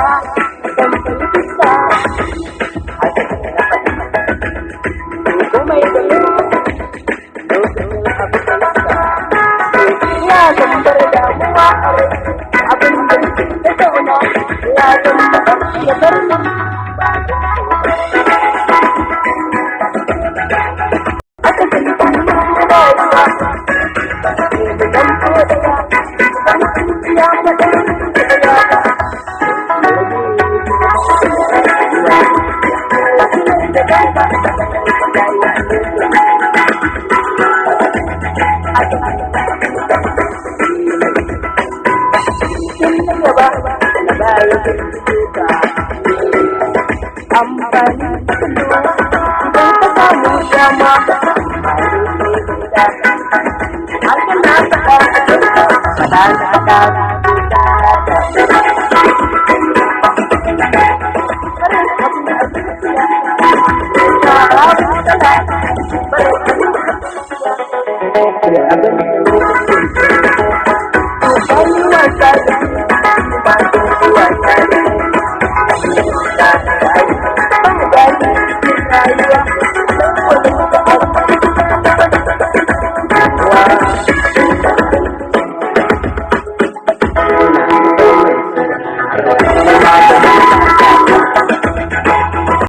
dan fuska haka na faɗi komai da lokacin abu da ya zambar damuwa a rai abin da ta zauna ya zamba ya bar nan aka san kuma rayuwa ne da dan kodaya dan ya madan ya amfani idan ka samu dama haka na faɗa faɗa